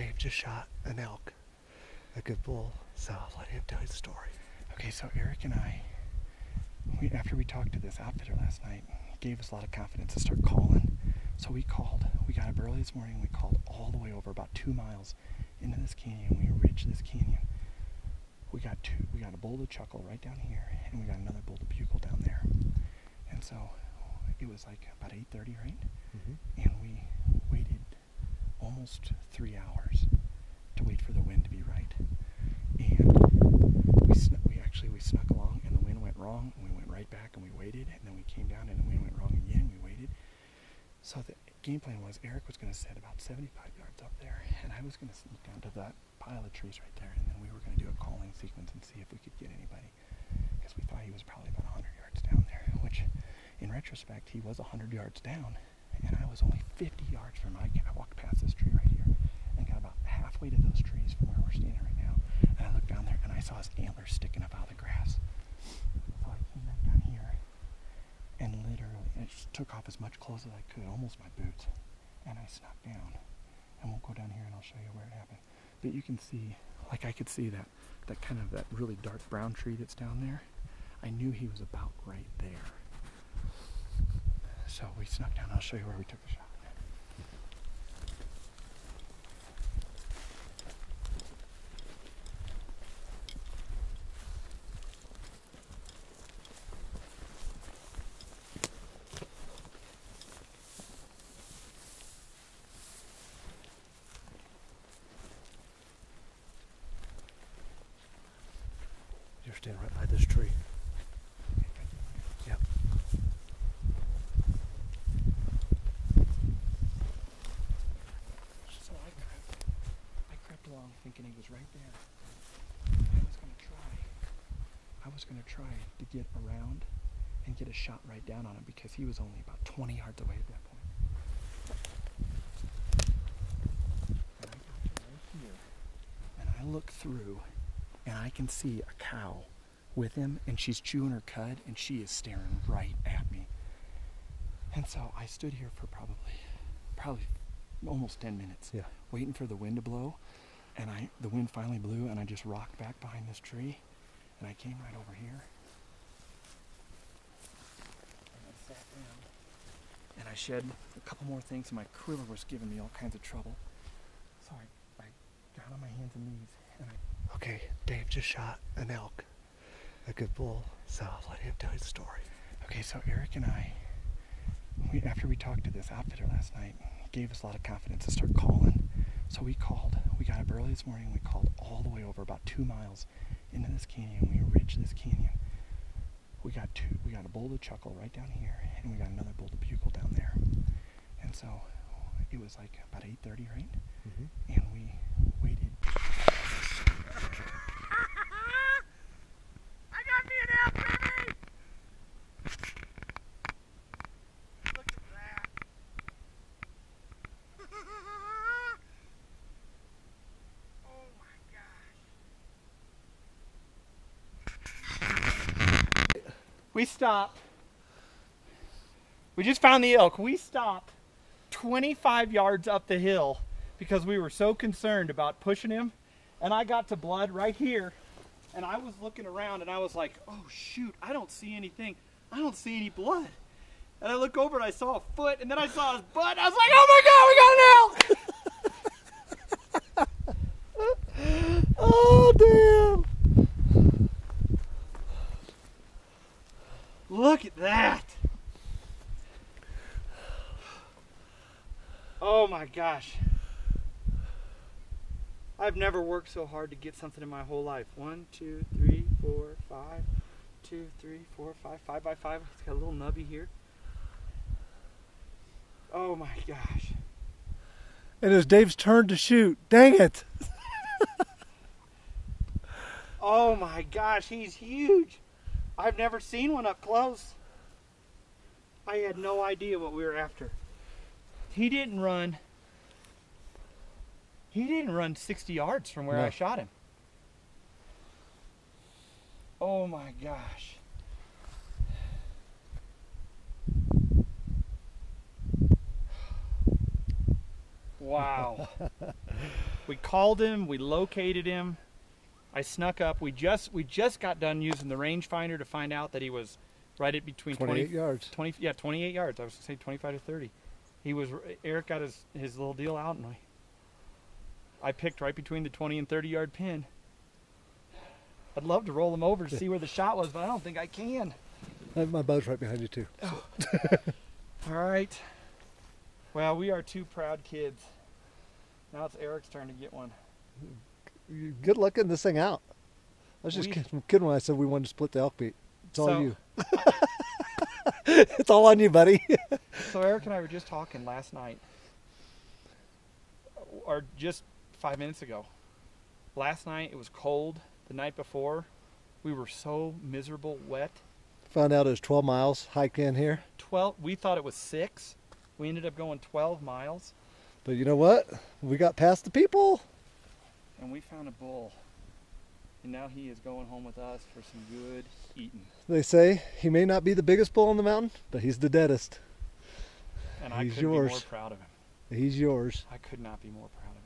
Dave just shot an elk, a good bull, so I'll let him tell his story. Okay, so Eric and I, after we talked to this outfitter last night, he gave us a lot of confidence to start calling. So we called. We got up early this morning. We called all the way over about 2 miles into this canyon. We ridged this canyon. We got a bull to chuckle right down here, and we got another bull to bugle down there. And so it was like about 8:30, right? Mm-hmm. And we waited almost 3 hours to wait for the wind to be right. And we snuck along, and the wind went wrong, and we went right back, and we waited, and then we came down, and the wind went wrong again, and we waited. So the game plan was Eric was going to set about 75 yards up there, and I was going to sneak down to that pile of trees right there, and then we were going to do a calling sequence and see if we could get anybody, because we thought he was probably about 100 yards down there, which in retrospect he was 100 yards down, and I was only 50 yards from I walked past this tree right here and got about halfway to those trees from where we're standing right now, and I looked down there and I saw his antlers sticking up out of the grass. So I came back down here and literally I just took off as much clothes as I could, almost my boots, and I snuck down. And we'll go down here and I'll show you where it happened. But you can see, like I could see that kind of that really dark brown tree that's down there. I knew he was about right there. So we snuck down. I'll show you where we took the shot. You're standing right by this tree. Yep. So I crept along thinking he was right there. I was gonna try to get around and get a shot right down on him because he was only about 20 yards away at that point. And I got to right here, and I look through, and I can see a cow with him, and she's chewing her cud, and she is staring right at me. And so I stood here for probably almost 10 minutes, Yeah. waiting for the wind to blow, and the wind finally blew, and I just rocked back behind this tree, and I came right over here, and I sat down, and I shed a couple more things, and my quiver was giving me all kinds of trouble. So I got on my hands and knees, and Okay, Dave just shot an elk, a good bull, so I'll let him tell his story. Okay, so Eric and I, after we talked to this outfitter last night, he gave us a lot of confidence to start calling. So we called. We got up early this morning. We called all the way over about 2 miles into this canyon. We ridged this canyon. We got a bull to chuckle right down here, and we got another bull to bugle down there. And so it was like about 8:30, right? Mm-hmm. And we waited. I got me an elk, baby! Look at that. Oh my gosh. We stopped. We just found the elk. We stopped 25 yards up the hill because we were so concerned about pushing him. And I got to blood right here. And I was looking around and I was like, oh shoot, I don't see anything. I don't see any blood. And I look over and I saw a foot and then I saw his butt. I was like, oh my God, we got an elk! Oh damn! Look at that! Oh my gosh. I've never worked so hard to get something in my whole life. 1, 2, 3, 4, 5. 2, 3, 4, 5. 5 by 5. It's got a little nubby here. Oh my gosh. And it was Dave's turn to shoot. Dang it! Oh my gosh, he's huge. I've never seen one up close. I had no idea what we were after. He didn't run 60 yards from where No. I shot him. Oh my gosh. Wow. We called him, we located him. I snuck up. We just got done using the rangefinder to find out that he was right at between 28 yards. 28 yards. I was going to say 25 to 30. Eric got his little deal out, and I picked right between the 20 and 30 yard pin. I'd love to roll him over to see where the shot was, but I don't think I can. My bow's right behind you too. Oh. All right. Well, we are two proud kids. Now it's Eric's turn to get one. Good luck getting this thing out. I was just kidding when I said we wanted to split the elk beat. It's all you. It's all on you, buddy. So Eric and I were just talking last night, or just 5 minutes ago. Last night it was cold. The night before, we were so miserable, wet. Found out it was 12 miles hike in here. 12. We thought it was 6. We ended up going 12 miles. But you know what? We got past the people. And we found a bull. And now he is going home with us for some good eating. They say he may not be the biggest bull on the mountain, but he's the deadest. And I He's couldn't be yours. more proud of him. He's yours. I could not be more proud of him.